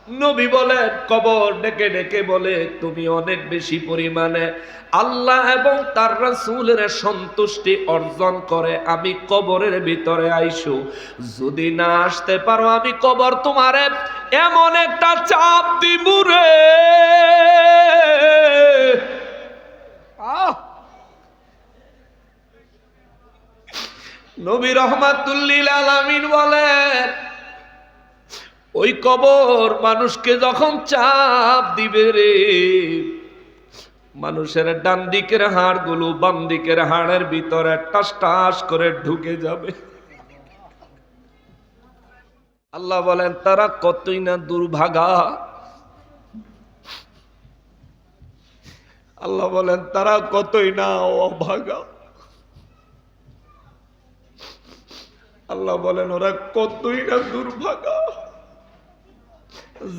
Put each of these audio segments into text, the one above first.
নবী বলেন, কবর ডেকে ডেকে বলে, তুমি অনেক বেশি পরিমাণে আল্লাহ এবং তার রাসূলের সন্তুষ্টি অর্জন করে আমি কবরের ভিতরে আইসু, যদি না আসতে পারো আমি কবর তোমারে এমন একটা চাপ দিব রে। নবী রাহমাতুল লিল আলামিন বলেন, ওই কবর মানুষকে যখন চাপ দিবে রে, মানুষের ডান দিকের হাড়গুলো বাম দিকের হাড়ের ভিতরে টাস টাস করে ঢুকে যাবে। আল্লাহ বলেন, তারা কতই না দুর্ভাগা। আল্লাহ বলেন, তারা কতই না অভাগা। আল্লাহ বলেন, ওরা কতই না দুর্ভাগা,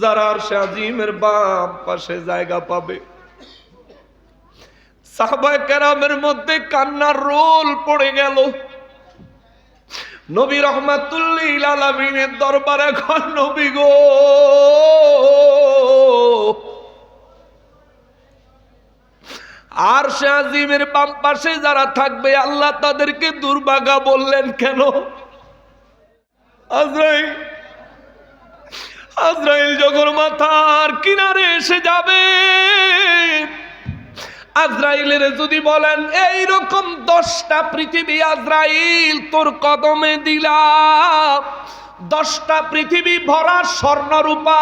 যারা আরশে আজিমের বাম পাশে জায়গা পাবে। সাহাবায়ে কেরামের মধ্যে কান্নার রোল পড়ে গেল। নবী রাহমাতুল লিল আলামিনের দরবারে এখন, নবী গো, আরশে আজিমের বাম পাশে যারা থাকবে আল্লাহ তাদেরকে দুর্ভাগা বললেন কেন? আজরাইল যখন মাথার কিনারে এসে যাবে, আজরাইলের যদি বলেন এইরকম 10টা পৃথিবী আজরাইল তোর কদমে দিলাম, 10টা পৃথিবী ভরা স্বর্ণ রূপা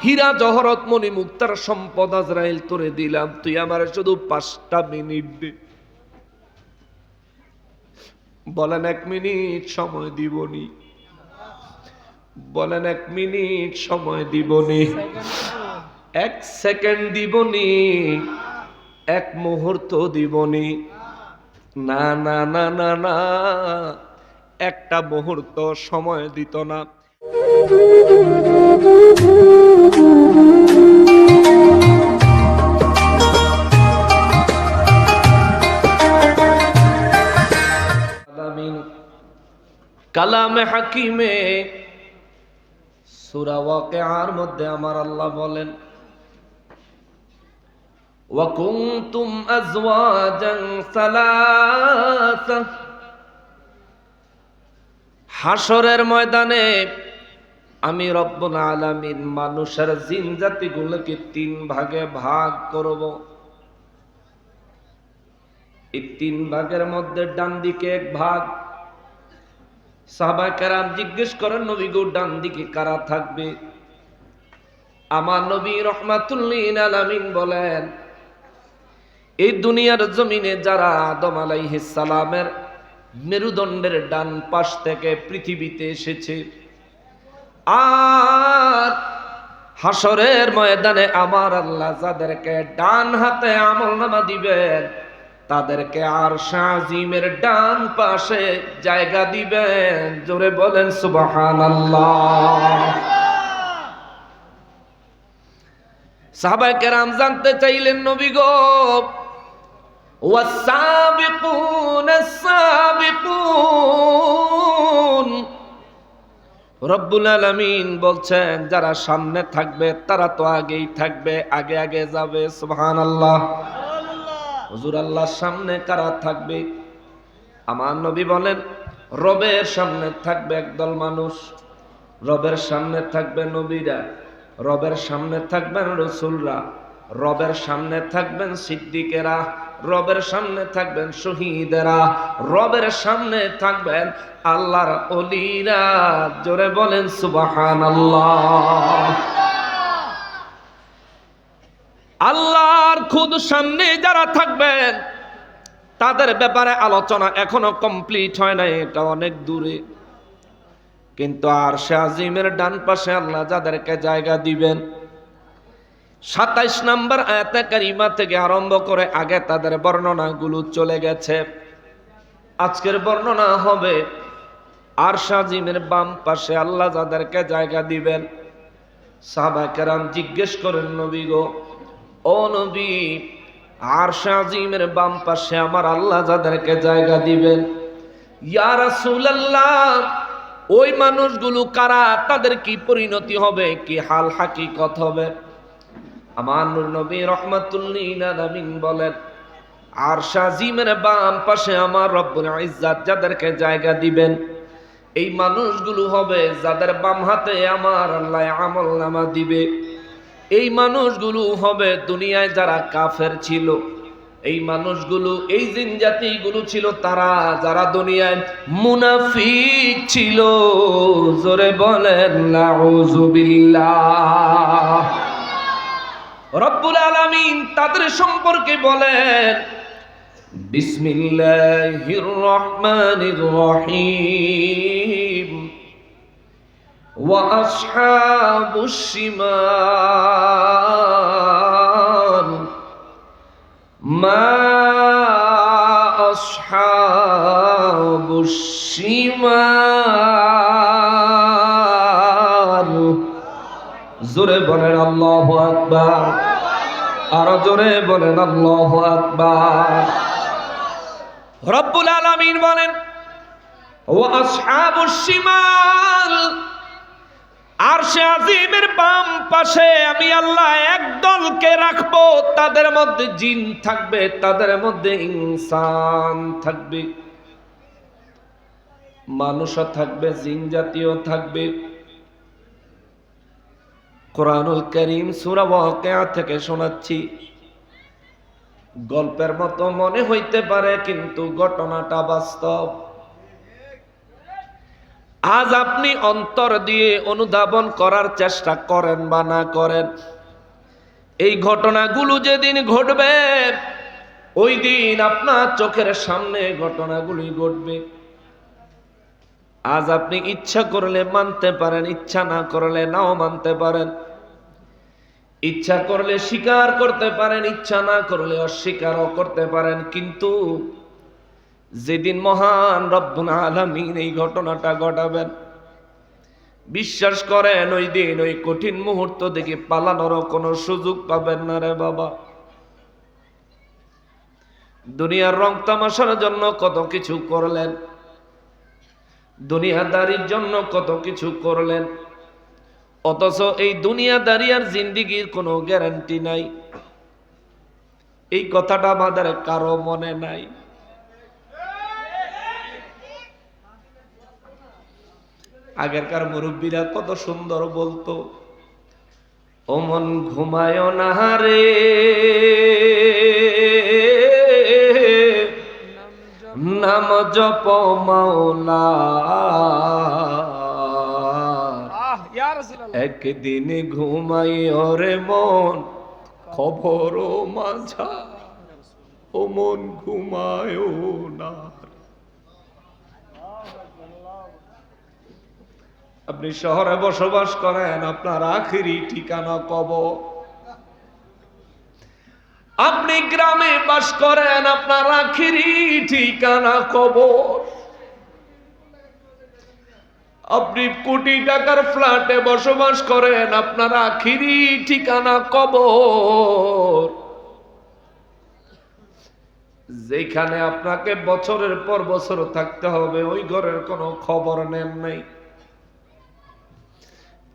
হীরা জহরত মণি মুক্তার সম্পদ আজরাইল তোরে দিলাম, তুই আমার শুধু 5টা মিনিট দে। বলেন 1 মিনিট সময় দিবনি? বলেন 1 মিনিট সময় দিবনি? 1 সেকেন্ড দিবনি? 1 মুহূর্ত দিবনি? না না না না না, একটা মুহূর্ত সময় দিত না। কালামে হাকিমে সূরা ওয়াকিআর মধ্যে আমার আল্লাহ বলেন, ওয়া কুনতুম আজওয়াজান সালাসা। হাসরের ময়দানে আমি রব্বুল আলামিন মানুষের জিন জাতিগুলোকে 3 ভাগে ভাগ করব। এই 3 ভাগের মধ্যে ডান দিকে 1 ভাগ। সাহাবায়ে কেরাম জিজ্ঞেস করেন, নবী গো, ডান দিকে কারা থাকবে? আমার নবী রাহমাতুল লিল আলামিন বলেন, এই দুনিয়ার জমিনে যারা আদম আলাইহিস সালামের মেরুদণ্ডের ডান পাশ থেকে পৃথিবীতে এসেছে, আর হাসরের ময়দানে আমার আল্লাহ যাদেরকে ডান হাতে আমলনামা দিবেন তাদেরকে আরশে আজিমের ডান পাশে জায়গা দিবেন। জোরে বলেন সুবহানাল্লাহ। সাহাবায়ে কেরাম জানতে চাইলেন, নবী গো, ওয়াস-সাবিকুনাস সাবিকুন, রব্বুল আলামিন বলছেন যারা সামনে থাকবে তারা তো আগেই থাকবে, আগে আগে যাবে। সুবহানাল্লাহ। হুজুর, আল্লাহর সামনে কারা থাকবে? আমার নবী বলেন, রবের সামনে থাকবে একদল মানুষ, রবের সামনে থাকবে নবীরা, রবের সামনে থাকবেন রাসূলরা, রবের সামনে থাকবেন সিদ্দিকেরা, রবের সামনে থাকবেন শহীদেরা, রবের সামনে থাকবেন আল্লাহর ওলিরা। জোরে বলেন সুবহানাল্লাহ। আল্লাহর খুদ সামনে যারা থাকবেন তাদের ব্যাপারে আলোচনা এখনো কমপ্লিট হয় নাই, এটা অনেক দূরে। কিন্তু আরশে আজিমের ডান পাশে আল্লাহ যাদেরকে জায়গা দিবেন, 27 নম্বর আয়াতে কারিমা থেকে আরম্ভ করে আগে তাদের বর্ণনাগুলো চলে গেছে। আজকের বর্ণনা হবে আরশে আজিমের বাম পাশে আল্লাহ যাদেরকে জায়গা দিবেন। সাহাবায়ে কেরাম জিজ্ঞেস করেন, নবী গো, ও নবী, আরশে আজিমের বাম পাশে আমার আল্লাহ যাদেরকে জায়গা দিবেন, ইয়া রাসূলুল্লাহ, ওই মানুষগুলো কারা, তাদের কি পরিণতি হবে, কি হাল হাকিকত হবে? আমার নূর নবী রাহমাতুল লিল আলামিন বলেন, আরশ আজিমের বাম পাশে আমার রব্বুল ইজ্জাত যাদেরকে জায়গা দিবেন, এই মানুষগুলো হবে যাদের বাম হাতে আমার আল্লাহ আমলনামা দিবে। এই মানুষগুলো হবে দুনিয়ায় যারা কাফের ছিল, এই মানুষগুলো, এই জিন জাতিগুলো ছিল তারা যারা দুনিয়ায় মুনাফিক ছিল। জোরে বলেন নাউযুবিল্লাহ। রব্বুল আলামিন তাদের সম্পর্কে বলেন, বিসমিল্লাহির রহমানির রহিম, ওয়া আসহাবুশ শিমাল মা আসহাবুশ শিমাল। জোরে বলেন আল্লাহু আকবার, আরো জোরে বলেন আল্লাহু আকবার। রব্বুল আলামিন বলেন, ওয়া আসহাবুশ শিমাল, আরশে আজিমের বাম পাশে আমি আল্লাহ এক দলকে রাখবো, তাদের মধ্যে জিন থাকবে, তাদের মধ্যে ইনসান থাকবে, মানুষও থাকবে, জিন জাতীয় থাকবে। কোরআনুল কারীম সূরা ওয়াকিয়া থেকে শোনাচ্ছি, গল্পের মতো মনে হইতে পারে কিন্তু ঘটনাটা বাস্তব। আজ আপনি অন্তর দিয়ে অনুধাবন করার চেষ্টা করেন বা না করেন, এই ঘটনাগুলো যেদিন ঘটবে ওই দিন আপনার চোখের সামনে ঘটনাগুলি ঘটবে। আজ আপনি ইচ্ছা করলে মানতে পারেন, ইচ্ছা না করলে নাও মানতে পারেন, ইচ্ছা করলে স্বীকার করতে পারেন, ইচ্ছা না করলে অস্বীকারও করতে পারেন। কিন্তু যেদিন মহান রব্বুল আলামিন এই ঘটনাটা ঘটাবেন, বিশ্বাস করেন ওই দিন ওই কঠিন মুহূর্ত থেকে পালানোরও কোনো সুযোগ পাবেন না রে বাবা। দুনিয়ার রং তামাশার জন্য কত কিছু করলেন, দুনিয়াদারির জন্য কত কিছু করলেন, অথচ এই দুনিয়াদারি আর জিন্দিগির কোনো গ্যারান্টি নাই। এই কথাটা আমাদের কারো মনে নাই। আগেরকার মুরব্বীরা কত সুন্দর বলতো, ও মন ঘুমায় না রে, নাম জপ মাওলা, একদিন ঘুমাই ওরে মন খবর মাঝা, ও মন ঘুমায় না। আপনি শহরে বসবাস করেন, আপনার আখিরি ঠিকানা কবর। আপনি গ্রামে বাস করেন, আপনার আখিরি ঠিকানা কবর। আপনি কোটি টাকার ফ্ল্যাটে বসবাস করেন, আপনার আখিরি ঠিকানা কবর। যেখানে আপনাকে বছরের পর বছর থাকতে হবে, ওই ঘরের কোনো খবর নেন নাই।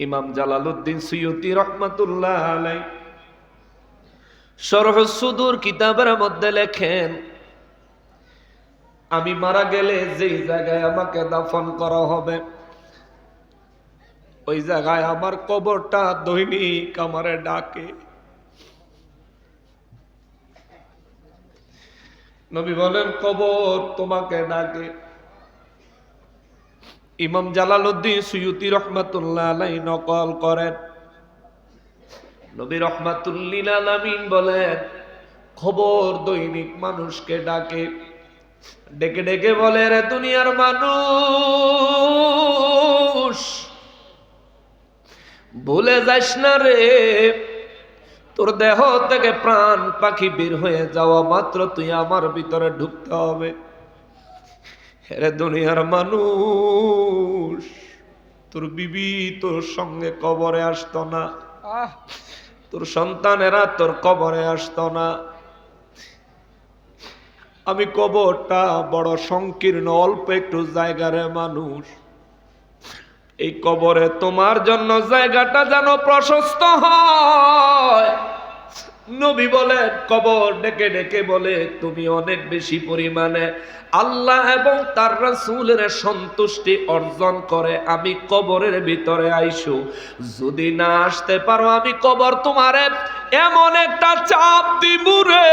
ইমাম জালালউদ্দিন সুয়ুতি রাহমাতুল্লাহ আলাইহি শরহ সুদূর কিতাবের মধ্যে লেখেন, আমি মারা গেলে যেই জায়গায় আমাকে দাফন করা হবে, ওই জায়গায় আমার কবরটা দৈনিক আমারে ডাকে। নবী বলেন, কবর তোমাকে ডাকে। ইমাম জালালউদ্দিন সুয়ুতি রাহমাতুল্লাহ আলাইহি নকল করেন, নবী রাহমাতুল লিল আলামিন বলেন, খবর দৈনিক মানুষকে ডাকে, ডেকে ডেকে বলে, রে দুনিয়ার মানুষ, ভুলে যাস না রে, তোর দেহ থেকে প্রাণ পাখি বের হয়ে যাওয়া মাত্র তুই আমার ভিতরে ঢুকতে হবে। রে দুনিয়ার মানুষ, তোর বিবি তোর সঙ্গে কবরে আসতো না, তোর সন্তানেরা তোর কবরে আসতো না। আমি কবরটা বড় সংকীর্ণ, অল্প একটু জায়গারে মানুষ, এই কবরে তোমার জন্য জায়গাটা যেন প্রশস্ত হয়। নবী বলেন, কবর ডেকে ডেকে বলে তুমি অনেক বেশি পরিমাণে আল্লাহ এবং তার রাসূলের সন্তুষ্টি অর্জন করে আমি কবরের ভিতরে আইসো। যদি না আসতে পারো আমি কবর তোমারে এমন একটা চাপ দিব রে।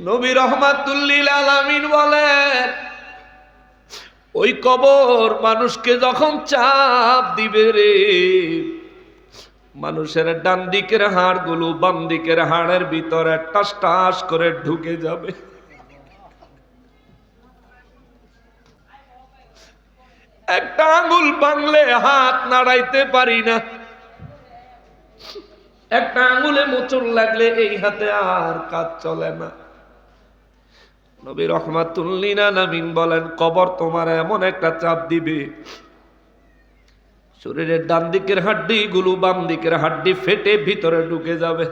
নবী রাহমাতুল লিল আলামিন বলেন, ওই কবর মানুষকে যখন চাপ দিবে রে, মানুষের ডান দিকের হাড়গুলো বাম দিকের হাড়ের ভিতরে টাস টাস করে ঢুকে যাবে। একটা আঙুল ভাঙলে হাত নাড়াইতে পারি না, একটা আঙুলে মোচড় লাগলে এই হাতে আর কাজ চলে না। নবী রাহমাতুল লিল আলামিন বলেন, কবর তোমার এমন একটা চাপ দিবে, শরীরের ডান দিকের হাড্ডি গুলো বাম দিকের হাড্ডি ফেটে ভিতরে ঢুকে যাবে।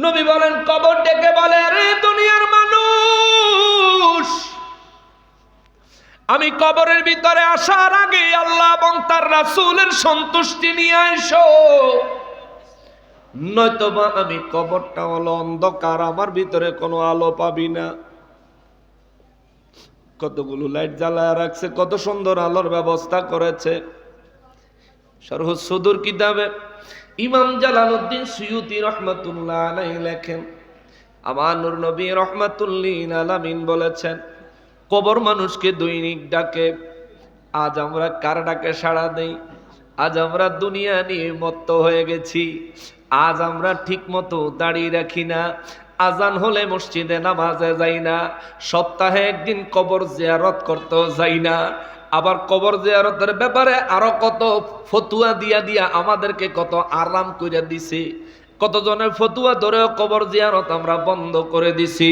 নবী বলেন, কবর ডেকে বলে, আরে দুনিয়ার মানুষ, আমি কবরের ভিতরে আসার আগে আল্লাহ এবং তার রাসূলের সন্তুষ্টি নিয়ে আইসো, নয়তোবা আমি কবরটা হলো অন্ধকার, আমার ভিতরে কোনো আলো পাবি না। কতগুলো লাইট জ্বালায় রাখছে, কত সুন্দর আলোর ব্যবস্থা করেছে। শরহ সুদূর কিতাবে ইমাম জালালউদ্দিন সুয়ুতি রহমাতুল্লাহ আলাইহি লেখেন, আমার নূর নবী রাহমাতুল লিল আলামিন বলেছেন, কবর মানুষকে দৈনিক ডাকে। আজ আমরা কার ডাকে সাড়া দেই? আজ আমরা দুনিয়া নিয়ে মত্ত হয়ে গেছি। আজ আমরা ঠিক মতো দাঁড়িয়ে রাখি না, আজান হলে মসজিদে নামাজে যাই না, সপ্তাহে একদিন কবর জিয়ারত করতেও যাই না। আবার কবর জিয়ারতের ব্যাপারে আরো কত ফতুয়া দিয়া আমাদেরকে কত আরাম করে দিছে। কতজনের ফতুয়া ধরেও কবর জিয়ারত আমরা বন্ধ করে দিছি।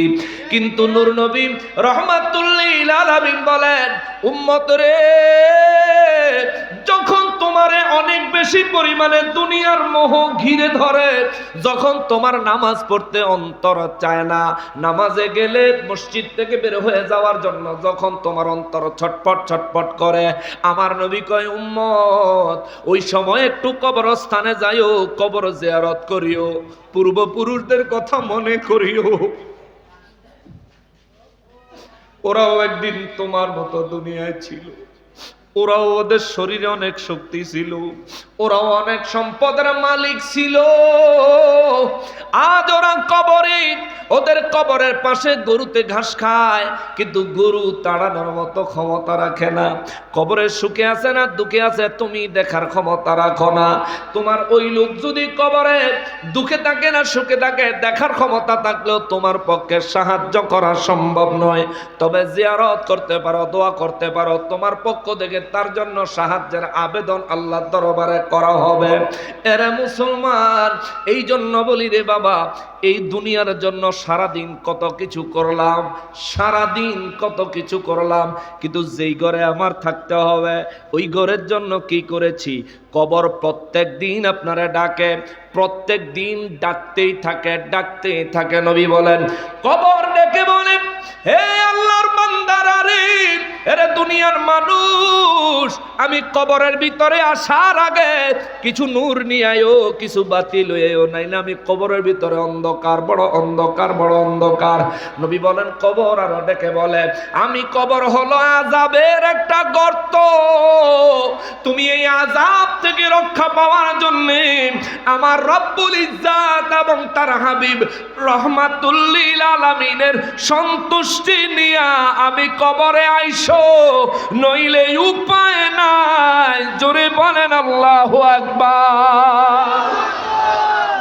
কিন্তু নূর নবী রাহমাতুল লিল আলামিন বলেন, উম্মত রে, যখন তোমারে অনেক বেশি পরিমাণে দুনিয়ার মোহ ঘিরে ধরে, যখন তোমার নামাজ পড়তে অন্তর চায় না, নামাজে গেলে মসজিদ থেকে বের হয়ে যাওয়ার জন্য যখন তোমার অন্তর ছটপট ছটপট করে, আমার নবী কয়, উম্মত ওই সময় একটু কবরস্থানে যাইও, কবর জিয়ারত করিও, পূর্বপুরুষদের কথা মনে করিও। ওরাও একদিন তোমার মতো দুনিয়ায় ছিল, ওরাও ওদের শরীরে অনেক শক্তি ছিল, ওরাও অনেক সম্পদের মালিক ছিল। আজ ওরা কবরে, ওদের কবরের পাশে গরুতে ঘাস খায়, কিন্তু গরু তাড়ানোর মতো ক্ষমতা রাখে না। কবরে সুখে আছে না দুঃখে আছে তুমি দেখার ক্ষমতা রাখো না। তোমার ওই লোক যদি কবরে দুঃখে থাকে না সুখে থাকে, দেখার ক্ষমতা থাকলেও তোমার পক্ষে সাহায্য করা সম্ভব নয়। তবে জিয়ারত করতে পারো, দোয়া করতে পারো, তোমার পক্ষ থেকে তার জন্য সাহায্যের আবেদন আল্লাহর দরবারে করা হবে। এরা মুসলমান, এই জন্য বলি রে বাবা, এই দুনিয়ার জন্য সারাদিন কত কিছু করলাম, সারাদিন কত কিছু করলাম, কিন্তু যেই ঘরে আমার থাকতে হবে ওই ঘরের জন্য কি করেছি? কবর প্রত্যেক দিন আপনারা ডাকে, প্রত্যেক দিন ডাকতেই থাকে, ডাকতেই থাকে। নবী বলেন, কবর ডেকে বলে, হে আল্লাহর বান্দারা রে, এরে দুনিয়ার মানুষ, আমি কবরের ভিতরে আসার আগে কিছু নূর নিয়ে আয়ো, কিছু বাতি লইও, নাইলে আমি কবরের ভিতরে অন্ধকার, বড় অন্ধকার, বড় অন্ধকার। নবী বলেন, কবর আরো ডেকে বলে, আমি কবর হলো আযাবের একটা গর্ত, তুমি এই আযাব থেকে রক্ষা পাওয়ার জন্য আমার রব্বুল ইজ্জাত এবং তার হাবিব রাহমাতুল লিল আলামিনের সন্তুষ্টি নিয়া আমি কবরে আইসো, নইলে উপায় নাই। জোরে বলেন আল্লাহু আকবার।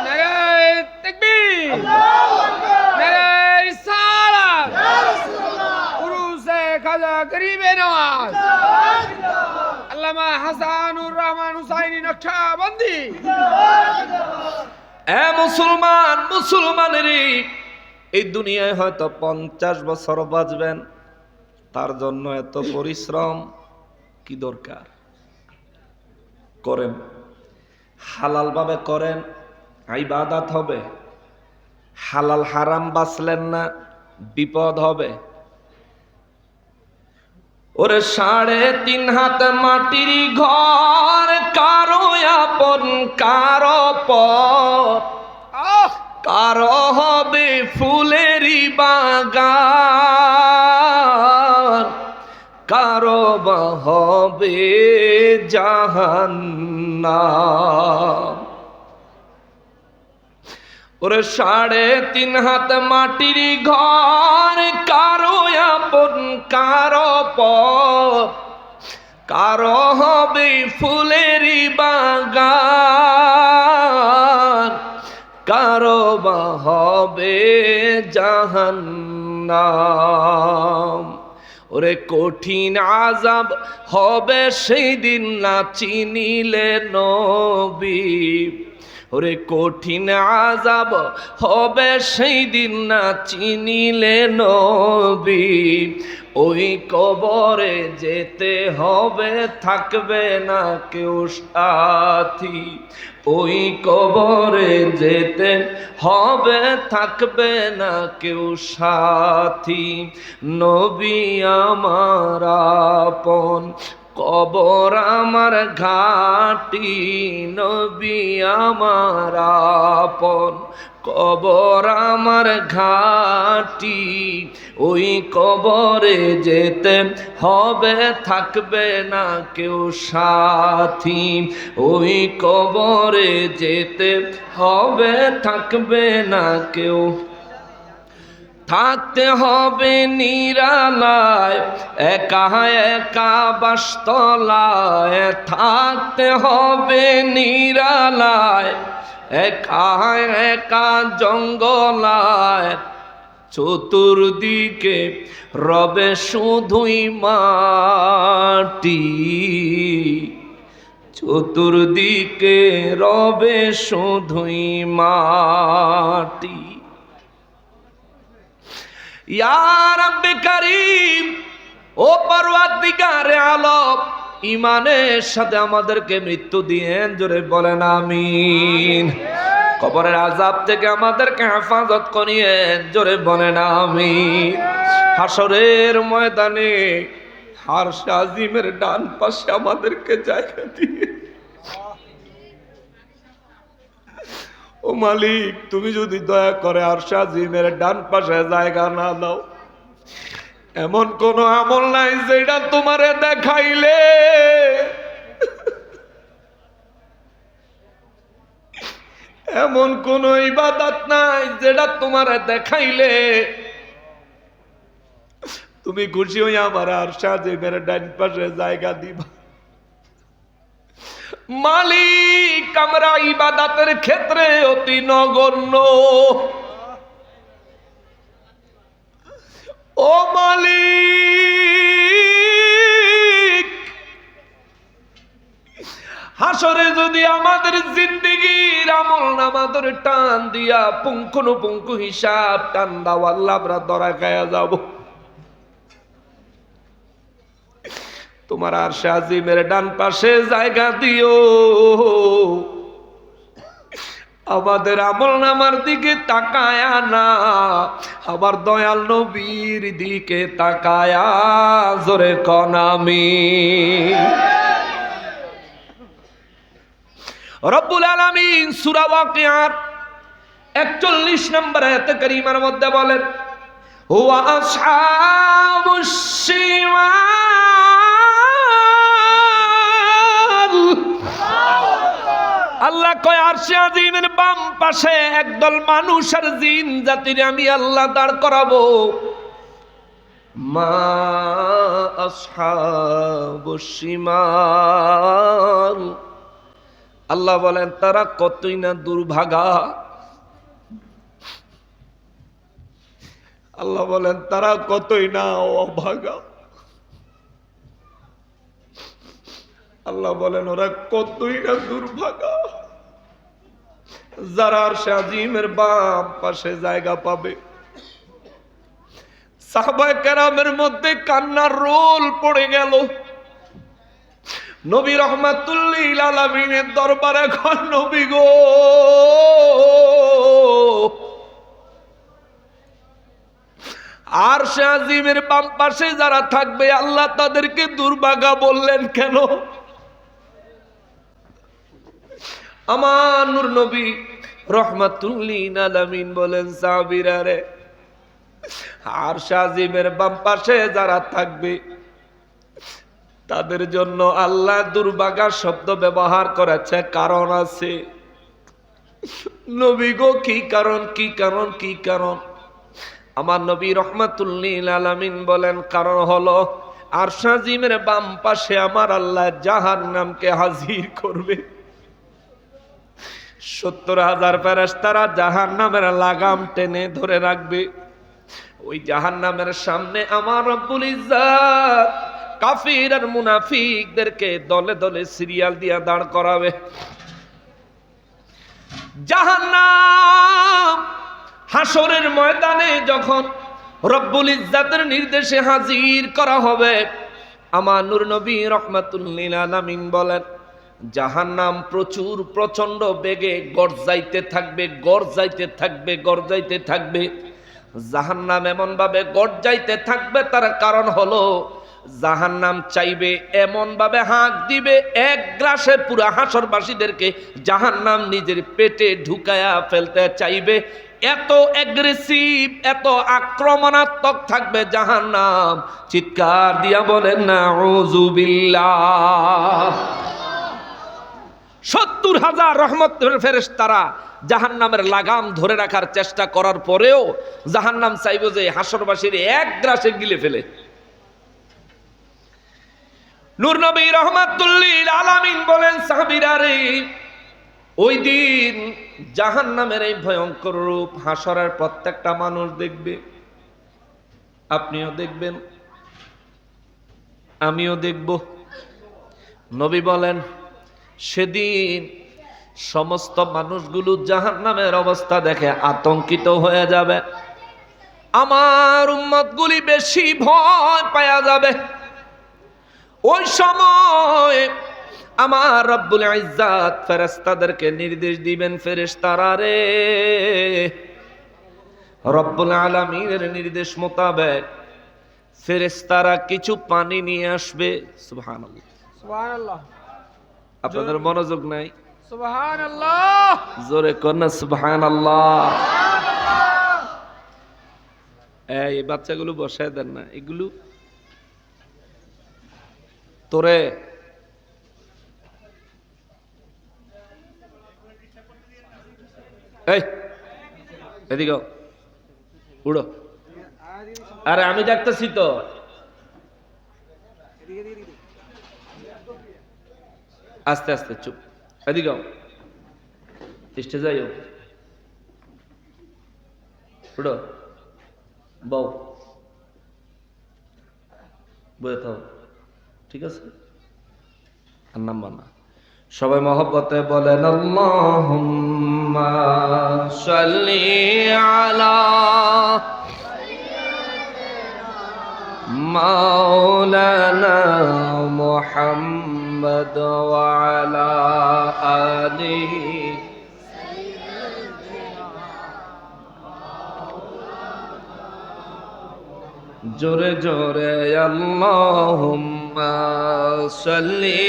নারে তাকবীর, আল্লাহু আকবার, নারে রিসালাত, ইয়া রাসূলুল্লাহ, উরুসে খাজা গরিবে নওয়াজ, আল্লামা হাসানুর রহমান হুসাইনি নকশবন্দি। এ মুসলমান, মুসলমানেরই এই দুনিয়ায় হয়তো 50 বছর বাঁচবেন, তার জন্য এত পরিশ্রম কি দরকার? করেন, হালাল ভাবে করেন, ইবাদত হবে। হালাল হারাম বাঁচলেন না, বিপদ হবে। ওরে 3.5 হাত মাটির ঘর, কারো আপন কারো পর, কারো হবে ফুলেরই বাগান, কারো বা হবে জাহান্নাম। ওরে 3.5 হাত মাটির ঘর, কারো আপন কারো পর, কারো হবে ফুলেরই বাগান, কারো বা হবে জাহান্নাম। ওরে কঠিন আযাব হবে সেই দিন না চিনিলে নবী, ওরে কঠিন আযাব হবে সেই দিন না চিনিলে নবী। ওই কবরে যেতে হবে, থাকবে না কেউ সাথী। ওই কবরে যেতে হবে, থাকবে না কেউ সাথী। নবী আমার আপন, কবর আমার ঘাটি। নবী আমার আপন, কবর আমার ঘাটি। ওই কবরে যেতে হবে, থাকবে না কেউ সাথী। ওই কবরে যেতে হবে, থাকবে না কেউ। থাকতে হবে নিরালায়, একা একা বাসতলায়। থাকতে হবে নিরালায়, একা একা জঙ্গলায়। চতুর্দিকে রবে শুধুই মাটি, চতুর্দিকে রবে শুধুই মাটি। ইয়া রাব্বে কারীম, ও পরওয়ারদিগারে আলম, ঈমানের সাথে আমাদেরকে মৃত্যু দিয়েন, জোরে বলেন আমিন। কবরের আযাব থেকে আমাদেরকে হেফাজত করিয়েন, জোরে বলেন আমিন। হাসরের ময়দানে আরশে আজিমের ডান পাশে আমাদেরকে জায়গা দিয়ে, ও মালিক, তুমি যদি দয়া করে আরশে আজিমের ডান পাশে জায়গা না দাও, এমন কোন আমল নাই যেটা তোমারে দেখাইলে এমন কোন ইবাদত নাই যেটা তোমারে দেখাইলে তুমি খুশি হইয়া আমার আরশে আজিমের ডান পাশে জায়গা দিবা। মালিক, আমরা ইবাদতের ক্ষেত্রে অতি নগণ্য। ও মালিক, হাসরে যদি আমাদের জিন্দেগির আমল নামাদের টান দিয়া পুঙ্খানুপুঙ্খ হিসাব টান দাও, আল্লাহ, আমরা ধরা খায়া যাব। তোমার আরশে আজিমের ডান পাশে জায়গা দিও, আমাদের আমল নামার দিকে তাকায়া না, আবার দয়াল নবীর দিকে তাকায়া, জোরে কোন আমিন। রব্বুল আলামিন সূরা ওয়াকিয়ার 41 নম্বর আয়াতে কারীমার মধ্যে বলেন, হুয়া আসহাবুশ শিমাল। আল্লাহ কয়, আরশে আজিমের বাম পাশে একদল মানুষ আর জিন জাতির আমি আল্লাহ দাঁড় করাবো। মা আসহাবুশ শিমাল, আল্লাহ বলেন তারা কতই না দুর্ভাগা। আল্লাহ বলেন তারা কতই না অভাগা। আল্লাহ বলেন ওরা কতই না দুর্ভাগা, যারা আরশে আজিমের বাম পাশে জায়গা পাবে। সাহাবায়ে কেরামের মধ্যে কান্নার রোল পড়ে গেল। নবী রাহমাতুল লিল আলামিনের দরবারে, এখন নবী গো, আরশে আজিমের বাম পাশে যারা থাকবে আল্লাহ তাদেরকে দুর্ভাগা বললেন কেন? আমার নূর নবী রাহমাতুল লিল আলামিন বলেন, সাহাবীরা রে, আরশে আজিমের বাম পাশে যারা থাকবে তাদের জন্য আল্লাহ দুর্ভাগা শব্দ ব্যবহার করেছে, কারণ আছে। নবী গো, কি কারণ, কি কারণ, কি কারণ? আমার নবী রাহমাতুল লিল আলামিন বলেন, কারণ হলো আরশে আজিমের বাম পাশে আমার আল্লাহ জাহান্নামকে হাজির করবে। 70,000 ফেরেশতারা জাহান্নামের লাগাম টেনে ধরে রাখবে। ওই জাহান্নামের সামনে আমার রব্বুল ইজ্জত কাফির আর মুনাফিকদেরকে দলে দলে সিরিয়াল দিয়ে দাঁড় করাবে। জাহান্নাম হাসরের ময়দানে যখন রব্বুল ইজ্জতের নির্দেশে হাজির করা হবে, আমার নূর নবী রাহমাতুল লিল আলামিন বলেন, জাহান্নাম প্রচুর প্রচন্ড বেগে গর্জাইতে থাকবে, গর্জাইতে থাকবে, গর্জাইতে থাকবে। জাহান্নাম এমন ভাবে গর্জাইতে থাকবে, তার কারণ হলো জাহান্নাম চাইবে এমন ভাবে হাঁক দিবে, এক গ্রাসে পুরা হাসরবাসীদেরকে জাহান্নাম নিজের পেটে ঢুকায়া ফেলতে চাইবে। এত অ্যাগ্রেসিভ, এত আক্রমণাত্মক থাকবে জাহান্নাম। চিৎকার দিয়া বলেন নাউযুবিল্লাহ। 70,000 রহমতের ফেরেশতারা জাহান্নামের লাগাম ধরে রাখার চেষ্টা করার পরেও জাহান্নাম চাইব যে হাসরবাসীর এক গ্রাসে গিলে ফেলে। নূর নবী রাহমাতুল লিল আলামিন বলেন, সাহাবীরা রে, ওই দিন জাহান্নামের এই ভয়ঙ্কর রূপ হাসরের প্রত্যেকটা মানুষ দেখবে। আপনিও দেখবেন, আমিও দেখব। নবী বলেন, সেদিন সমস্ত মানুষগুলো জাহান্নামের অবস্থা দেখে আতঙ্কিত হয়ে যাবে। আমার উম্মতগুলি বেশি ভয় পাওয়া যাবে। ওই সময় আমার রব্বুল ইজ্জত ফেরেশতাদেরকে নির্দেশ দিবেন, ফেরেশতারা রে, রব্বুল আলামিনের নির্দেশ মোতাবেক ফেরেশতারা কিছু পানি নিয়ে আসবে। সুবহানাল্লাহ, সুবহানাল্লাহ। আপনাদের মনোযোগ নাই? সুবহানাল্লাহ, জোরে কন্যা সুবহানাল্লাহ। এই বাচ্চাগুলো বসায় দেন না, এগুলো তোরে এই এদিকে উড়ো। আরে আমি ডাকতেছি তো। আস্তে আস্তে, চুপ। এদিকে স্টেজে যাইও, উড়ো, বউ বয়ে থাও, ঠিক আছে? আর নাম্বার না। সবাই মহব্বতে বলেন, আল্লাহুম্মা সাল্লি আলা মাওলানা মুহাম্মদ ওয়া আলা আলিহি। জোরে জোরে আল্লাহুম্মা সাল্লি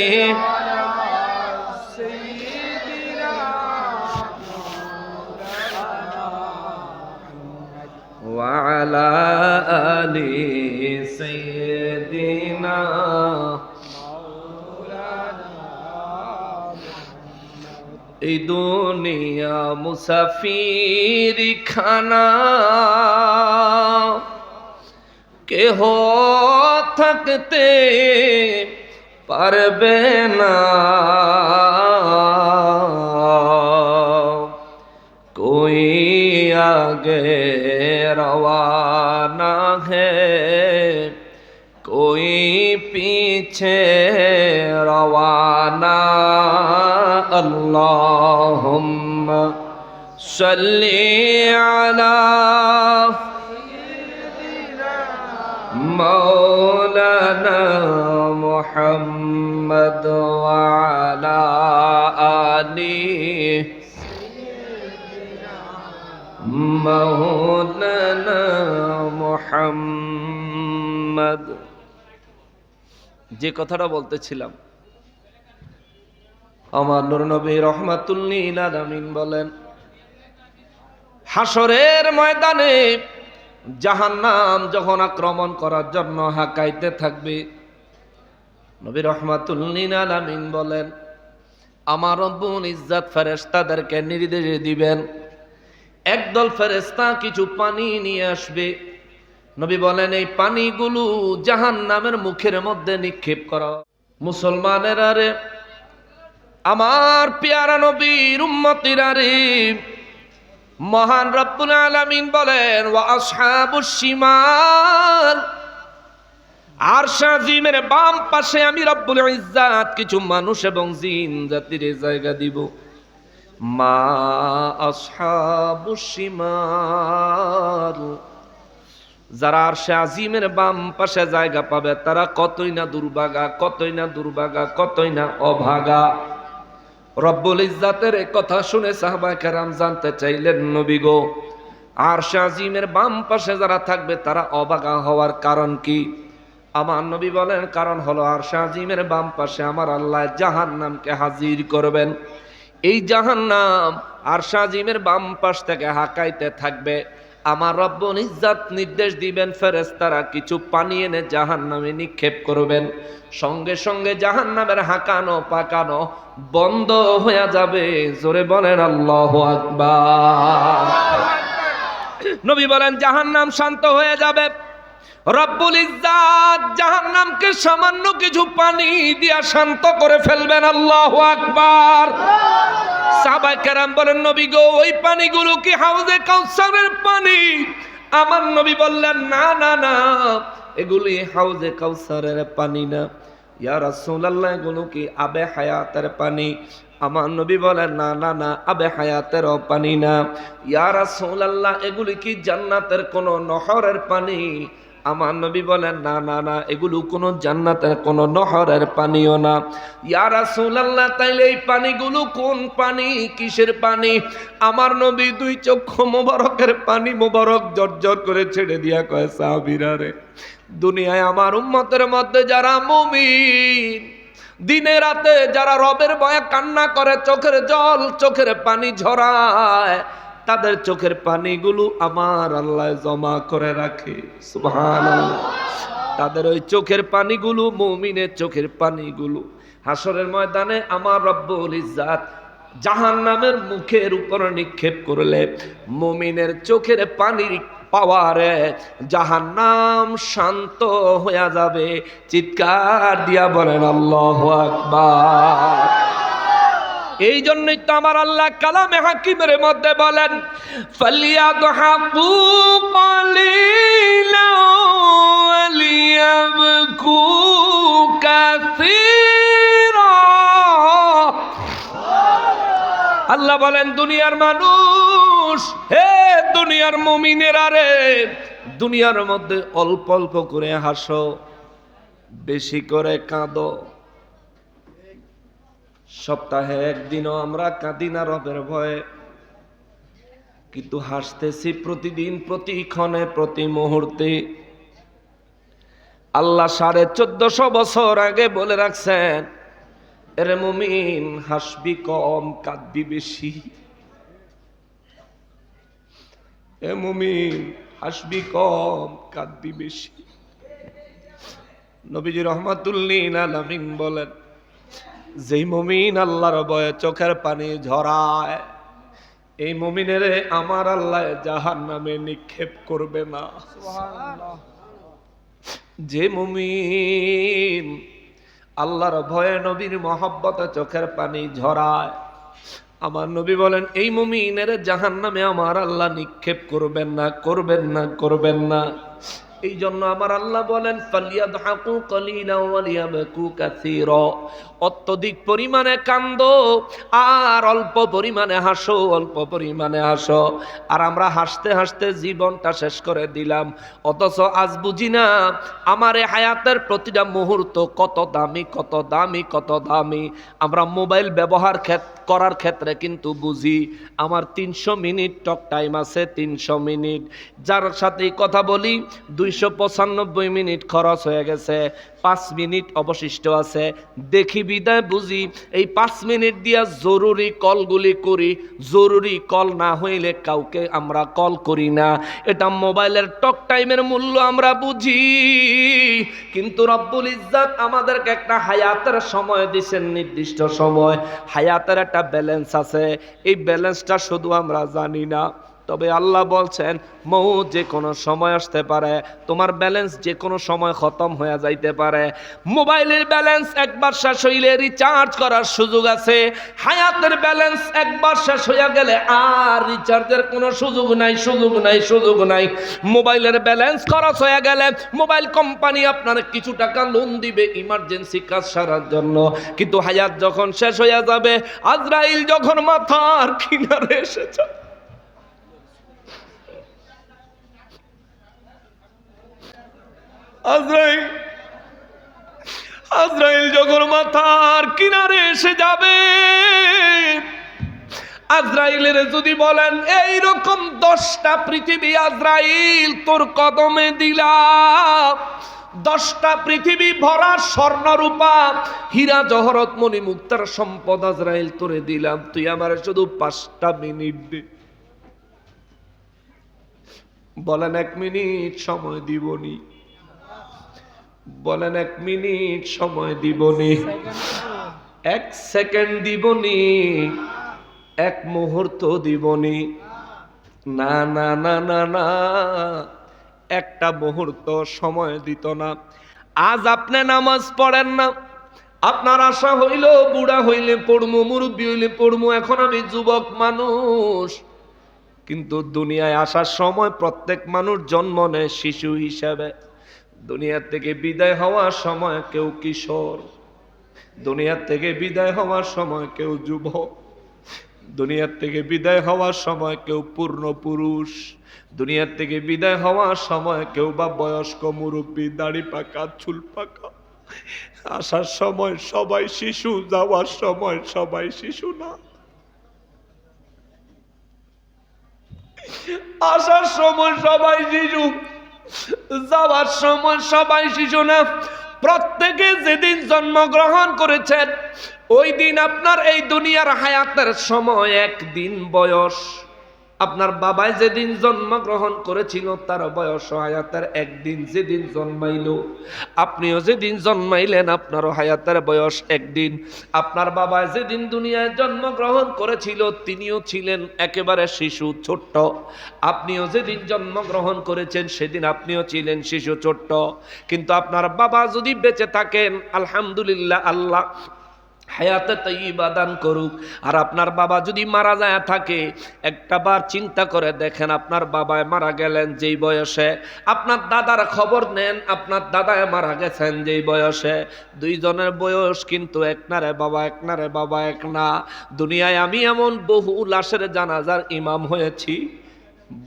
ওয়া আলা আলি সাইয়্যিদিনা। এই দুনিয়া মুসাফির খানা, কেহ থাকতে পারবে না। कोई आगे रवाना है, कोई पीछे रवाना। अल्लाहुम्मा सल्ली अला मौलाना मुहम्मद व अला आलिहि मौलाना মুহাম্মাদ। যে কথাটা বলতেছিলাম, আমার নূর নবী রাহমাতুল লিল আলামিন বলেন, হাসরের ময়দানে জাহান্নাম যখন আক্রমণ করার জন্য হাঁকাইতে থাকবে, নবী রাহমাতুল লিল আলামিন বলেন, আমার রব্বুল ইজ্জত ফেরেশতাদেরকে নির্দেশ দিবেন, একদল ফেরেশতা কিছু পানি নিয়ে আসবে। নবী বলেন, এই পানিগুলো জাহান্নামের মুখের মধ্যে নিক্ষেপ করা। মুসলমানেরা রে, আমার পেয়ারা নবীর উম্মতিরা রে, মহান রব্বুল আলামিন বলেন, ওয়া আসহাবুশ শিমাল, আরশ আজিমের বাম পাশে আমি রব্বুল ইজ্জাত কিছু মানুষ এবং জিন জাতির জায়গা দিব। মা আসহাবুশ শিমাল, যারা আরশে আজিমের বাম পাশে জায়গা পাবে তারা কতই না দুর্ভাগা, কতই না দুর্ভাগা, কতই না অভাগা। রব্বুল ইজ্জাতের এই কথা শুনে সাহাবায়ে কেরাম জানতে চাইলেন, নবী গো, আরশে আজিমের বাম পাশে যারা থাকবে তারা অভাগা হওয়ার কারণ কি? আমার নবী বলেন, কারণ হলো আরশে আজিমের বাম পাশে আমার আল্লাহ জাহান্নামকে হাজির করবেন। এই জাহান্নাম আরশে আজিমের বাম পাশ থেকে হাঁকাইতে থাকবে। আমার রব্বুল ইজ্জত নির্দেশ দিবেন, ফেরেশতারা কিছু পানি এনে জাহান্নামে নিক্ষেপ করবেন। সঙ্গে সঙ্গে জাহান্নামের হাঁকানো পাকানো বন্ধ হয়ে যাবে। জোরে বলেন আল্লাহু আকবার। নবী বলেন, জাহান্নাম শান্ত হয়ে যাবে। রব্বুল ইজ্জত জাহান্নামকে সামান্য কিছু পানি দিয়া শান্ত করে ফেলবেন। আল্লাহু আকবার। সাহাবায়ে কেরাম বলেন, নবী গো, ওই পানিগুলো কি হাউজে কাউসারের পানি? আমার নবী বললেন, না না না, এগুলি হাউজে কাউসারের পানি না। ইয়া রাসূলুল্লাহ, এগুলো কি আবে হায়াতের পানি? আমার নবী বলেন, না না না, আবে হায়াতের পানি না। ইয়া রাসূলুল্লাহ, এগুলি কি জান্নাতের কোন নহরের পানি? আমার নবী বলেন, না না না, এগুলো কোন জান্নাতের কোন নহরের পানিও না। ইয়া রাসূলুল্লাহ, তাইলে এই পানিগুলো কোন পানি, কিসের পানি? আমার নবী দুই চক্ষু মোবারকের পানি মোবারক জর্জর করে ছেড়ে দিয়া কয়, সাহাবীরা রে, দুনিয়ায় আমার উম্মতের মধ্যে যারা মুমিন, দিনে রাতে যারা রবের ভয়ে কান্না করে, চোখের জল চোখের পানি ঝরায়, তাদের চোখের পানিগুলো আমার আল্লাহ জমা করে রাখে। সুবহানাল্লাহ। তাদের ওই চোখের পানিগুলো, মুমিনের চোখের পানিগুলো হাসরের ময়দানে আমার রব্বুল ইজ্জত জাহান্নামের মুখের উপর নিক্ষেপ করলে মুমিনের চোখের পানির পাওয়ারে জাহান্নাম শান্ত হয়ে যাবে। চিৎকার দিয়া বলেন আল্লাহু আকবার। এই জন্যই তো আমার আল্লাহ কালামে হাকিমের মধ্যে বলেন, ফালিয়াদহাকু কালিলা ওয়ালিয়াবকু কাসীরা। আল্লাহ বলেন, দুনিয়ার মানুষ, হে দুনিয়ার মুমিনেরা রে, দুনিয়ার মধ্যে অল্প অল্প করে হাসো, বেশি করে কাঁদো। সপ্তাহে একদিনও আমরা কাঁদি না রবের ভয়ে, কিন্তু হাসতেছি প্রতিদিন, প্রতিক্ষণে, প্রতি মুহূর্তে। আল্লাহ 1450 বছর আগে বলে রাখছেন, এরে মুমিন, হাসবি কম, কাঁদবি বেশি। এ মুমিন, হাসবি কম, কাঁদবি বেশি। নবীজি রাহমাতুল লিল আলামিন বলেন, যেই মুমিন আল্লাহর ভয়ে চোখের পানি ঝরায়, এই মুমিনের আমার আল্লাহ জাহান্নামে নিক্ষেপ করবে না। সুবহানাল্লাহ। যে মুমিন আল্লাহর ভয়ে নবীর মহব্বতে চোখের পানি ঝরায়, আমার নবী বলেন, এই মুমিনের জাহান্নামে আমার আল্লাহ নিক্ষেপ করবেন না, করবেন না, করবেন না। এই জন্য আমার আল্লাহ বলেন ফালিয়াদহাকু কালিলান ওয়া লিয়াবকু কাসীরা, অত্যধিক পরিমাণে কান্দো আর অল্প পরিমাণে হাসো, অল্প পরিমাণে হাসো। আর আমরা হাসতে হাসতে জীবনটা শেষ করে দিলাম, অথচ আজ বুঝি না আমার এই হায়াতের প্রতিটা মুহূর্ত কত দামি, কত দামি, কত দামি। আমরা মোবাইল ব্যবহার করার ক্ষেত্রে কিন্তু বুঝি আমার 300 মিনিট টক টাইম আছে, 300 মিনিট। যার সাথেই কথা বলি 295 মিনিট খরচ হয়ে গেছে, 5 মিনিট অবশিষ্ট আছে। দেখি বিদায় বুঝি এই 5 মিনিট দিয়া জরুরি কলগুলি করি, জরুরি কল না হইলে কাউকে আমরা কল করি না। এটা মোবাইলের টক টাইমের মূল্য আমরা বুঝি, কিন্তু রব্বুল ইজ্জত আমাদেরকে একটা হায়াতের সময় দিয়েছেন, নির্দিষ্ট সময়। হায়াতের একটা ব্যালেন্স আছে, এই ব্যালেন্সটা শুধু আমরা জানি না। তবে আল্লাহ বলছেন মৌত যে কোনো সময় আসতে পারে, তোমার ব্যালেন্স যে কোনো সময় খতম হয়ে যাইতে পারে। মোবাইলের ব্যালেন্স একবার শেষ হইলে রিচার্জ করার সুযোগ আছে, হায়াতের ব্যালেন্স একবার শেষ হয়ে গেলে আর রিচার্জের কোনো সুযোগ নাই, সুযোগ নাই, সুযোগ নাই। মোবাইলের ব্যালেন্স খরচ হয়ে গেলে মোবাইল কোম্পানি আপনার কিছু টাকা লোন দিবে ইমার্জেন্সি কাজ সারার জন্য, কিন্তু হায়াত যখন শেষ হয়ে যাবে, আজরাইল যখন মাথার কিনারে এসেছে, আজরাইল যখন মাথার কিনারে এসে যাবে, আজরাইলের যদি বলেন এই রকম 10টা পৃথিবী আজরাইল তোর কদমে দিলাম, 10টা পৃথিবী ভরা স্বর্ণ রূপা হীরা জহরত মণি মুক্তার সম্পদ আজরাইল তোরে দিলাম, তুই আমার শুধু 5টা মিনিট দে। বলেন 1 মিনিট সময় দিবনি? বলেন 1 মিনিট সময় দিবনি? 1 সেকেন্ড দিবনি? 1 মুহূর্ত দিবনি? না না না না না, একটা মুহূর্ত সময় দিত না। আজ আপনি নামাজ পড়েন না, আপনার আশা হইল বুড়া হইলে পড়মু, মুরব্বী হইলে পড়মু, এখন আমি যুবক মানুষ। কিন্তু দুনিয়ায় আসার সময় প্রত্যেক মানুষ জন্ম নেয় শিশু হিসাবে, দুনিয়া থেকে বিদায় হওয়ার সময় কেউ কিশোর, দুনিয়া থেকে বিদায় হওয়ার সময় কেউ যুবক, দুনিয়া থেকে বিদায় হওয়ার সময় কেউ পূর্ণ পুরুষ, দুনিয়া থেকে বিদায় হওয়ার সময় কেউ বা বয়স্ক মুরব্বী, দাড়ি পাকা, চুল পাকা। আসার সময় সবাই শিশু, যাওয়ার সময় সবাই শিশু না। আসার সময় সবাই শিশু, যাওয়ার সময় সবাই শিশু না। প্রত্যেকে যেদিন জন্মগ্রহণ করেছেন ওই দিন আপনার এই দুনিয়ার হায়াতের সময় 1 দিন বয়স। আপনার বাবাই যেদিন জন্মগ্রহণ করেছিল তার বয়স হায়াতের 1 দিন, যেদিন জন্মাইল। আপনিও যেদিন জন্মাইলেন আপনারও হায়াতের বয়স 1 দিন। আপনার বাবা যেদিন দুনিয়ায় জন্মগ্রহণ করেছিল তিনিও ছিলেন একেবারে শিশু, ছোট্ট। আপনিও যেদিন জন্মগ্রহণ করেছেন সেদিন আপনিও ছিলেন শিশু, ছোট্ট। কিন্তু আপনার বাবা যদি বেঁচে থাকেন, আলহামদুলিল্লাহ, আল্লাহ হায়াতে তাইয়্যিবা দান করুক। আর আপনার বাবা যদি মারা যায় থাকে, একটা বার চিন্তা করে দেখেন, আপনার বাবায় মারা গেলেন যেই বয়সে, আপনার দাদার খবর নেন, আপনার দাদায় মারা গেছেন যেই বয়সে। দুইজনের বয়স কিন্তু এক না রে বাবা, এক না রে বাবা, এক না। দুনিয়ায় আমি এমন বহু লাশের জানাজার ইমাম হয়েছি,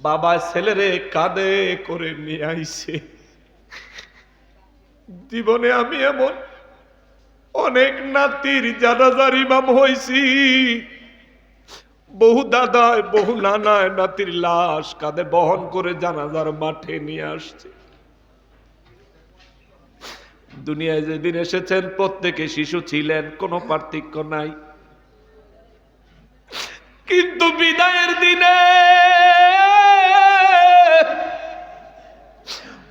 বাবা ছেলেরে কাঁধে করে নিয়ে আইছে। জীবনে আমি এমন অনেক নাতির জানাজার ইমাম হয়েছি, বহু দাদায় বহু নানায় নাতির লাশ কাঁধে বহন করে জানাজার মাঠে নিয়ে আসছে। দুনিয়ায় যেদিন এসেছেন প্রত্যেকে শিশু ছিলেন, কোনো পার্থক্য নাই। কিন্তু বিদায়ের দিনে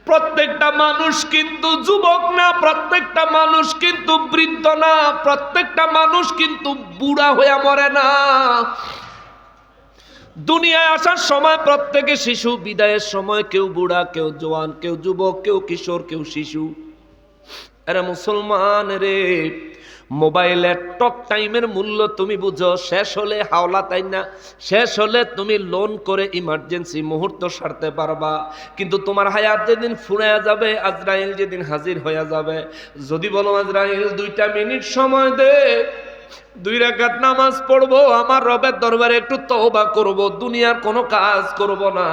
প্রত্যেকটা মানুষ কিন্তু যুবক না, প্রত্যেকটা মানুষ কিন্তু বৃদ্ধ না, প্রত্যেকটা মানুষ কিন্তু বুড়া হয়ে মরে না। দুনিয়ায় আসার সময় প্রত্যেকে শিশু, বিদায়ের সময় কেউ বুড়া, কেউ জওয়ান, কেউ যুবক, কেউ কিশোর, কেউ শিশু। আরে মুসলমান রে, মোবাইলের টক টাইমের মূল্য তুমি বুঝো? শেষ হলে হাওলা, তাই না? শেষ হলে তুমি লোন করে ইমার্জেন্সি মুহূর্ত সারতে পারবা, কিন্তু তোমার হায়াত যেদিন ফুরাইয়া যাবে, আজরাইল যেদিন হাজির হয়ে যাবে, যদি বলো আজরাইল 2টা মিনিট সময় দে, 2 রাকাত নামাজ পড়বো, আমার রবের দরবারে একটু তওবা করব, দুনিয়ার কোনো কাজ করব না,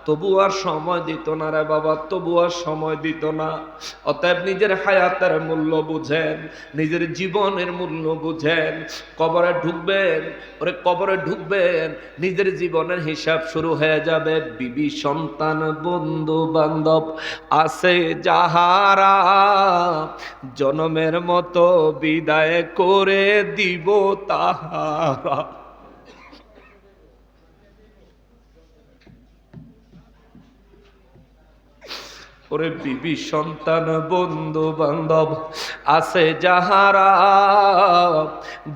তবু আর সময় দিত না রে বাবা, তবু আর সময় দিত না। অতএব নিজের হায়াতের মূল্য বুঝেন, নিজের জীবনের মূল্য বুঝেন। কবরে ঢুকবেন, ওরে কবরে ঢুকবেন, নিজের জীবনের হিসাব শুরু হয়ে যাবে। বিবি সন্তান বন্ধু বান্ধব আছে যাহারা, জনমের মতো বিদায় করে দিব তাহারা। ওরে বিবি সন্তান বন্ধু বান্ধব আছে যাহারা,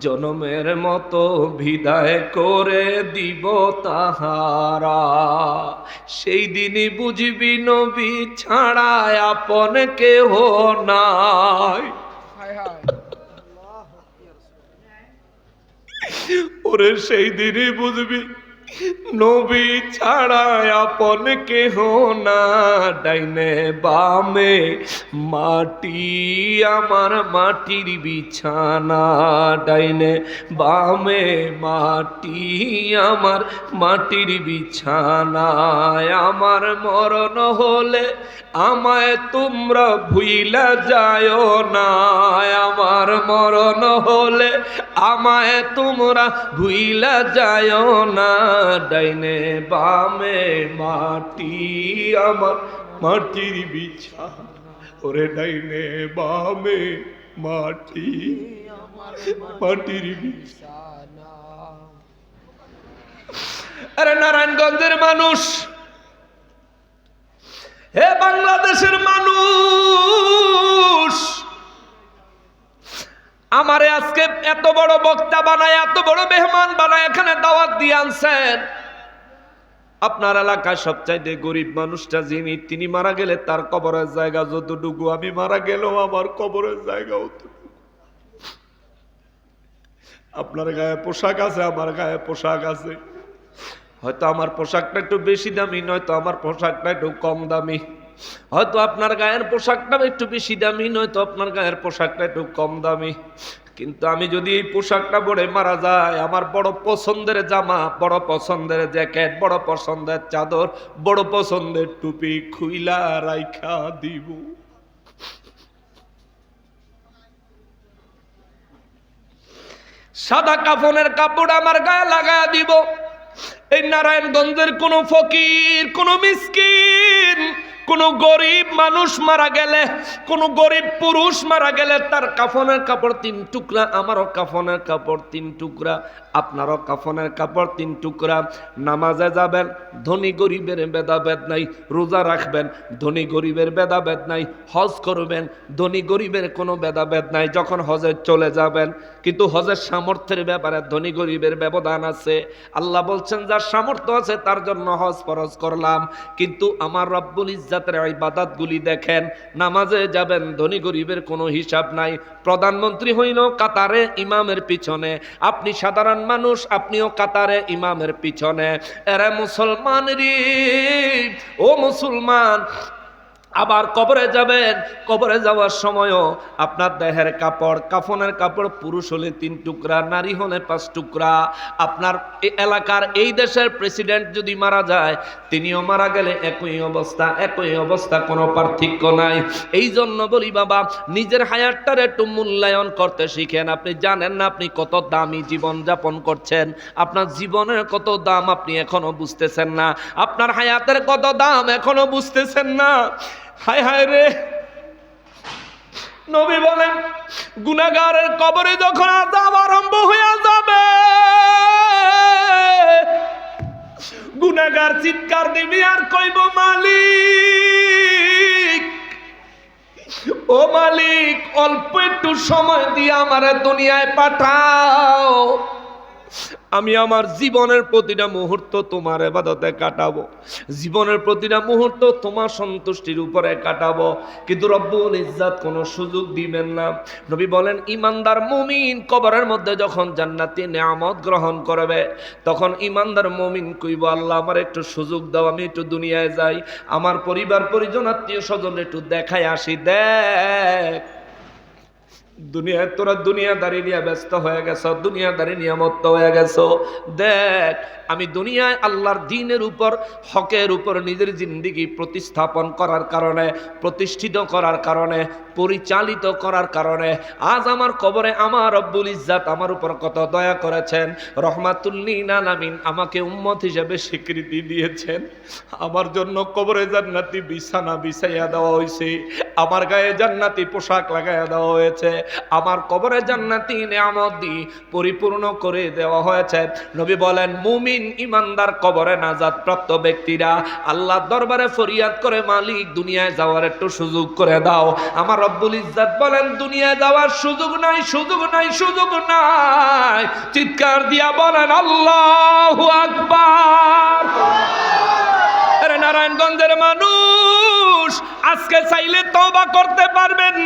জনমের মতো বিদায় করে দিব তাহারা। সেই দিনই বুঝবি নবী ছাড়া আপন কেহ নাই। হায় হায়। ওরে সেই দিনই বুঝবি নবী ছাড়া আপন কেহ না। ডাইনে বামে মাটি আমার মাটির বিছানা, ডাইনে বামে মাটি আমার মাটির বিছানায়। আমার মরণ হলে আমায় তোমরা ভুইলা যায় না, আমার মরণ হলে আমায় তোমরা ভুইলা যায় না। ডাইনে বামে মাটি আমার মাটির বিছানা, ওরে ডাইনে বামে মাটি মাটির বিছানা। আরে নারায়ণগঞ্জের মানুষ, হে বাংলাদেশের মানুষ, আমারে আজকে এত বড় বক্তা বানায়, এত বড় মেহমান বানায় এখানে দাওয়াত দিয়ে আনছেন। আপনার এলাকায় সবচাইতে গরিব মানুষটা যিনি, তিনি মারা গেলে তার কবরের জায়গা যতটুকু, আমি মারা গেলেও আমার কবরের জায়গা অতটুকু। আপনার গায়ে পোশাক আছে, আমার গায়ে পোশাক আছে, হয়তো আমার পোশাকটা একটু বেশি দামি, নয়তো আমার পোশাকটা একটু কম দামি। হয়তো আপনার গায়ের পোশাকটা একটু বেশি দামি, নয়তো আপনার গায়ের পোশাকটা একটু কম দামি। কিন্তু আমি যদি এই পোশাকটা পরে মারা যায়, আমার বড় পছন্দের জামা, বড় পছন্দের জ্যাকেট, বড় পছন্দের চাদর, বড় পছন্দের টুপি খুইলা রাইখা দিব। সাদা কাফনের কাপড় আমার গায়ে লাগায়া দিব। এই নারায়ণগঞ্জের কোন ফকির, কোন মিসকিন, কোন গরিব মানুষ মারা গেলে, কোন গরিব পুরুষ মারা গেলে তার কাফনের কাপড় 3 টুকরা, আমারও কাফনের কাপড় 3 টুকরা, আপনারও কাফনের কাপড় 3 টুকরা। নামাজে যাবেন, ধনী গরিবের ভেদাভেদ নাই। রোজা রাখবেন, ধনী গরিবের ভেদাভেদ নাই। হজ করবেন, ধনী গরিবের কোনো ভেদাভেদ নাই যখন হজে চলে যাবেন। কিন্তু হজের সামর্থ্যের ব্যাপারে ধনী গরিবের ব্যবধান আছে। আল্লাহ বলছেন যার সামর্থ্য আছে তার জন্য হজ ফরজ করলাম। কিন্তু আমার রব্বুল ইজ্জাতের ইবাদতগুলি দেখেন, নামাজে যাবেন, ধনী গরিবের কোনো হিসাব নাই। প্রধানমন্ত্রী হইল কাতারে ইমামের পিছনে, আপনি সাধারণ মানুষ, আপনিও কাতারে ইমামের পিছনে। এরা মুসলমান রে, ও মুসলমান, আবার কবরে যাবেন, কবরে যাওয়ার সময়ও আপনার দেহের কাপড়, কাফনের কাপড় পুরুষ হলে 3 টুকরা, নারী হলে 5 টুকরা। আপনার এলাকার এই দেশের প্রেসিডেন্ট যদি মারা যায়, তিনিও মারা গেলে একই অবস্থা, একই অবস্থা, কোনো পার্থক্য নাই। এই জন্য বলি বাবা, নিজের হায়াতটার একটু মূল্যায়ন করতে শিখেন। আপনি জানেন না আপনি কত দামি জীবন যাপন করছেন, আপনার জীবনের কত দাম আপনি এখনো বুঝতেছেন না, আপনার হায়াতের কত দাম এখনো বুঝতেছেন না। হায় হায় রে, নবী বলেন গুনাহগারের কবরে যখন আযাব আরম্ভ হয়ে যাবে, গুনাহগার চিৎকার দিবি আর কইব মালিক, ও মালিক, অল্প একটু সময় দিয়ে আমারে দুনিয়ায় পাঠাও। আমি আমার জীবনের প্রতিটা মুহূর্ত তোমার ইবাদতে কাটাবো, জীবনের প্রতিটা মুহূর্ত তোমার সন্তুষ্টির উপরে কাটাবো, কিন্তু রব্বুল ইজ্জত কোনো সুযোগ দিবেন না। নবী বলেন ইমানদার মুমিন কবরের মধ্যে যখন জান্নাতি নিয়ামত গ্রহণ করবে, তখন ইমানদার মুমিন কইব আল্লাহ আমার একটু সুযোগ দাও, আমি একটু দুনিয়ায় যাই, আমার পরিবার পরিজন আত্মীয় স্বজন একটু দেখায় আসি। দেখ দুনিয়ায় তোরা দুনিয়াদারি নিয়ে ব্যস্ত হয়ে গেছো, দুনিয়াদারি নিয়ে মত্ত হয়ে গেছো। দেখ আমি দুনিয়ায় আল্লাহর দ্বীনের উপর, হকের উপর নিজের জিন্দেগি প্রতিস্থাপন করার কারণে, প্রতিষ্ঠিত করার কারণে, পরিচালিত করার কারণে আজ আমার কবরে আমার রব্বুল ইজ্জত আমার উপর কত দয়া করেছেন। রহমাতুল লিল আলামিন আমাকে উম্মত হিসেবে স্বীকৃতি দিয়েছেন। আমার জন্য কবরে জান্নাতি বিছানা বিছাইয়া দেওয়া হয়েছে, আমার গায়ে জান্নাতি পোশাক লাগাইয়া দেওয়া হয়েছে, আমার কবরে জান্নাতি নিয়ামত দিয়ে পরিপূর্ণ করে দেওয়া হয়েছে। নবী বলেন মুমিন ইমানদার কবরে নাজাত প্রাপ্ত ব্যক্তিরা আল্লাহর দরবারে ফরিয়াদ করে মালিক দুনিয়ায় যাওয়ার একটু সুযোগ করে দাও। আমার রব্বুল ইজ্জত বলেন দুনিয়ায় যাওয়ার সুযোগ নাই, সুযোগ নাই, সুযোগ নাই। চিৎকার দিয়া বলেন আল্লাহু আকবার। আরে নারায়ণগঞ্জের মানুষ আজকে চাইলে তওবা করতে পারবেন,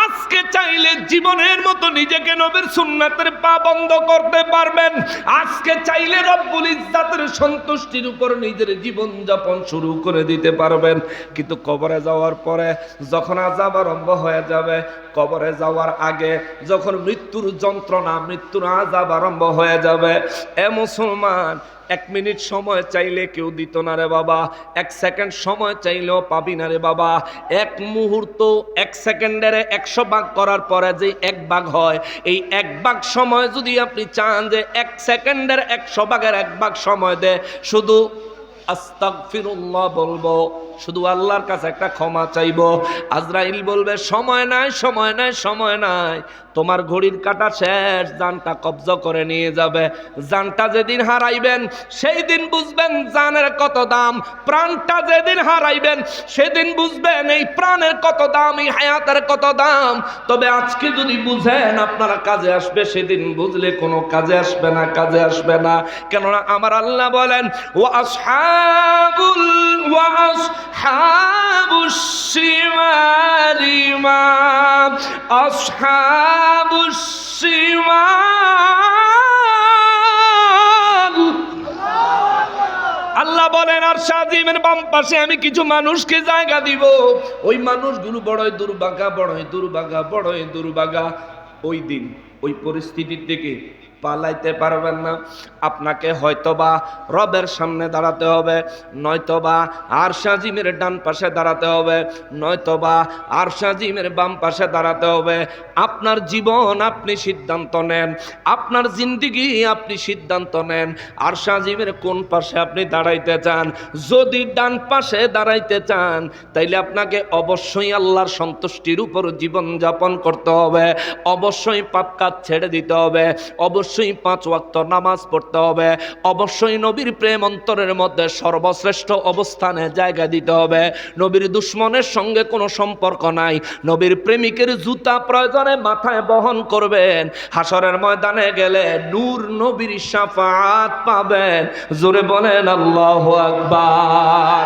আজকে চাইলে জীবনের মতো নিজেকে নবীর সুন্নাতের পাবন্ধ করতে পারবেন, আজকে চাইলে রব্বুল ইজ্জতের সন্তুষ্টির উপর নিজের জীবন যাপন শুরু করে দিতে পারবেন। কিন্তু কবরে যাওয়ার পরে যখন আযাব আরম্ভ হয়ে যাবে, কবরে যাওয়ার আগে যখন মৃত্যুর যন্ত্রণা, মৃত্যুর আযাব আরম্ভ হয়ে যাবে, এ মুসলমান 1 মিনিট সময় চাইলে কেউ দিত না রে বাবা, 1 সেকেন্ড সময় চাইলেও পাবি না রে বাবা। 1 মুহূর্ত 1 সেকেন্ডের 100 ভাগ করার পরে যে 1 ভাগ হয়, এই 1 ভাগ সময় যদি আপনি চান যে 1 সেকেন্ডের 100 ভাগের 1 ভাগ সময় দে, শুধু আস্তাগফিরুল্লাহ বলবো, শুধু আল্লাহর কাছে একটা ক্ষমা চাইবো, আজরাইল বলবে সময় নাই, সময় নাই, সময় নাই, তোমার ঘড়ির কাঁটা শেষ, জানটা কবজা করে নিয়ে যাবে। জানটা যেদিন হারাইবেন সেই দিন বুঝবেন জানের কত দাম, প্রাণটা যেদিন হারাইবেন সেদিন বুঝবেন এই প্রাণের কত দাম, এই হায়াতের কত দাম। তবে আজকে যদি বুঝেন আপনারা কাজে আসবে, সেদিন বুঝলে কোনো কাজে আসবে না, কাজে আসবে না। কেননা আমার আল্লাহ বলেন আসহাবুশ শিমালি মা আসহাবুশ শিমাল। আল্লাহ বলেন আর শাজিমের বাম পাশে আমি কিছু মানুষকে জায়গা দিব, ওই মানুষগুলো বড়ই দুর্ভাগা, বড়ই দুর্ভাগা, বড়ই দুর্ভাগা। ওই দিন ওই পরিস্থিতির থেকে পালাইতে পারবেন না। আপনাকে হয়তোবা রবের সামনে দাঁড়াতে হবে, নয়তোবা আরশ আজিমের ডান পাশে দাঁড়াতে হবে, নয়তোবা আরশ আজিমের বাম পাশে দাঁড়াতে হবে। আপনার জীবন আপনি সিদ্ধান্ত নেন, আপনার জিন্দেগি আপনি সিদ্ধান্ত নেন, আরশ আজিমের কোন পাশে আপনি দাঁড়াইতে চান। যদি ডান পাশে দাঁড়াইতে চান তাইলে আপনাকে অবশ্যই আল্লাহর সন্তুষ্টির উপর জীবন যাপন করতে হবে, অবশ্যই পাপ কাজ ছেড়ে দিতে হবে, অবশ্যই 5 ওয়াক্ত নামাজ পড়তে হবে, অবশ্যই নবীর প্রেম অন্তরের মধ্যে সর্বশ্রেষ্ঠ অবস্থানে জায়গা দিতে হবে। নবীর দুশ্মনের সঙ্গে কোনো সম্পর্ক নাই, নবীর প্রেমিকের জুতা প্রয়োজনে মাথায় বহন করবেন। হাসরের ময়দানে গেলে নূর নবীর শাফাআত পাবেন। জোরে বলেন আল্লাহু আকবার।